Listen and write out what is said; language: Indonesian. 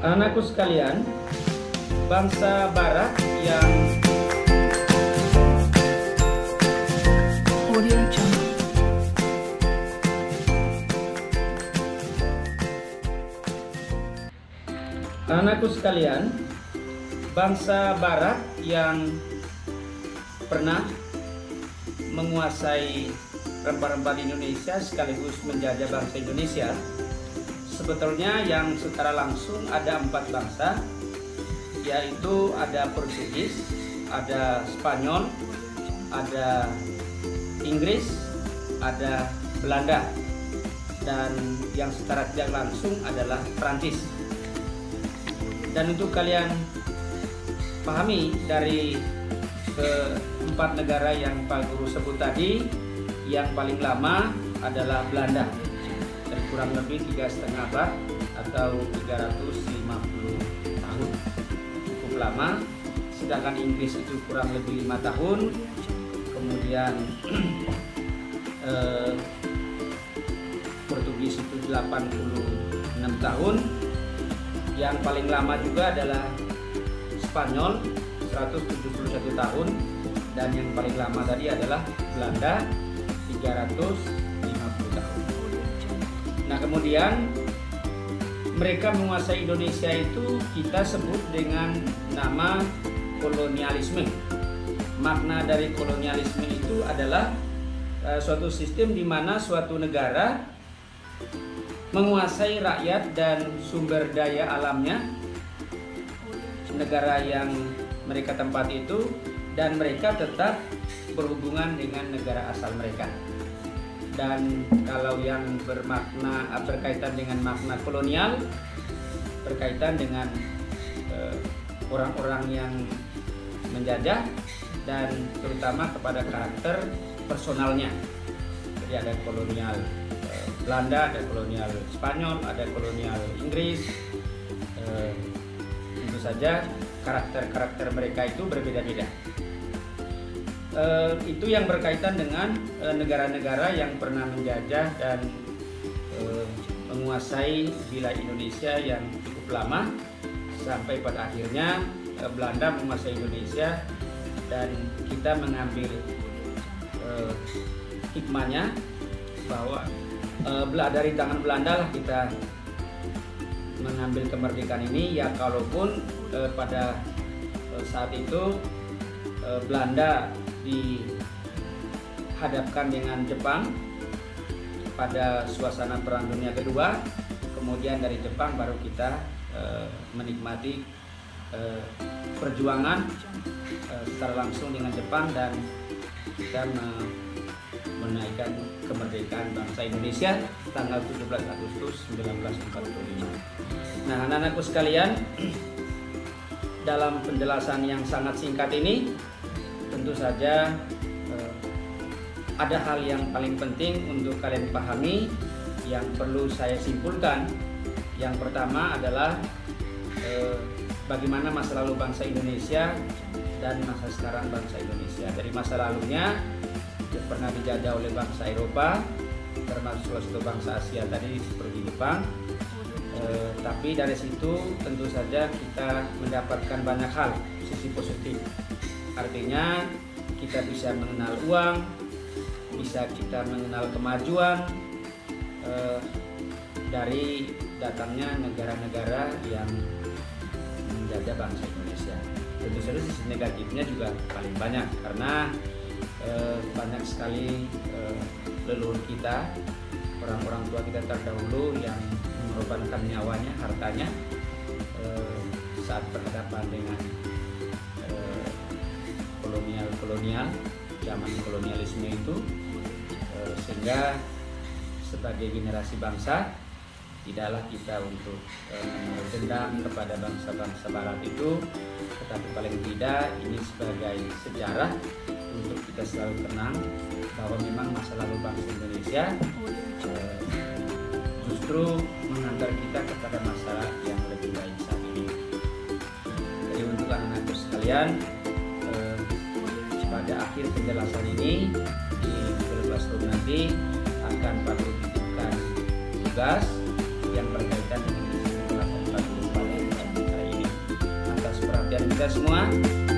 Anakku sekalian, bangsa Barat yang Audio Jungle. Anakku sekalian, bangsa Barat yang pernah menguasai rempah-rempah di Indonesia sekaligus menjajah bangsa Indonesia, sebetulnya yang secara langsung ada 4 bangsa, yaitu ada Portugis, ada Spanyol, ada Inggris, ada Belanda, dan yang secara tidak langsung adalah Prancis. Dan untuk kalian pahami dari keempat negara yang Pak Guru sebut tadi, yang paling lama adalah Belanda, dan kurang lebih 3,5 abad atau 350 tahun, cukup lama. Sedangkan Inggris itu kurang lebih 5 tahun, kemudian Portugis itu 86 tahun, yang paling lama juga adalah Spanyol 171 tahun, dan yang paling lama tadi adalah Belanda 350 tahun. Nah, kemudian mereka menguasai Indonesia itu kita sebut dengan nama kolonialisme. Makna dari kolonialisme itu adalah suatu sistem di mana suatu negara menguasai rakyat dan sumber daya alamnya negara yang mereka tempati itu, dan mereka tetap berhubungan dengan negara asal mereka. Dan kalau yang berkaitan dengan makna kolonial, berkaitan dengan orang-orang yang menjajah dan terutama kepada karakter personalnya. Jadi ada kolonial Belanda, ada kolonial Spanyol, ada kolonial Inggris. Tentu saja karakter-karakter mereka itu berbeda-beda. Itu yang berkaitan dengan negara-negara yang pernah menjajah dan menguasai wilayah Indonesia yang cukup lama, sampai pada akhirnya Belanda menguasai Indonesia, dan kita mengambil hikmahnya bahwa dari tangan Belanda lah kita mengambil kemerdekaan ini. Ya, kalaupun pada saat itu Belanda dihadapkan dengan Jepang pada suasana Perang Dunia Kedua, kemudian dari Jepang baru kita menikmati perjuangan secara langsung dengan Jepang, dan kita menaikkan kemerdekaan bangsa Indonesia tanggal 17 Agustus 1945. Nah, anak-anakku sekalian, dalam penjelasan yang sangat singkat ini tentu saja ada hal yang paling penting untuk kalian pahami yang perlu saya simpulkan. Yang pertama adalah bagaimana masa lalu bangsa Indonesia dan masa sekarang bangsa Indonesia. Dari masa lalunya pernah dijajah oleh bangsa Eropa, termasuk salah satu bangsa Asia tadi seperti Jepang. Tapi dari situ tentu saja kita mendapatkan banyak hal, sisi positif. Artinya kita bisa mengenal uang, bisa kita mengenal kemajuan dari datangnya negara-negara yang menjajah bangsa Indonesia. Tentu saja sisi negatifnya juga paling banyak, karena banyak sekali leluhur kita, orang-orang tua kita terdahulu yang mengorbankan nyawanya, hartanya saat berhadapan dengan kolonial, zaman kolonialisme itu, sehingga sebagai generasi bangsa tidaklah kita untuk dendam kepada bangsa-bangsa Barat itu, tetapi paling tidak ini sebagai sejarah untuk kita selalu tenang bahwa memang masa lalu bangsa Indonesia justru mengantar kita kepada masa yang lebih baik saat ini. Jadi untuk anak-anakku sekalian, pada akhir penjelasan ini di kelas nanti akan Pak Guru titipkan tugas yang berkaitan dengan penjelasan Pak Guru pada perhatian kita semua.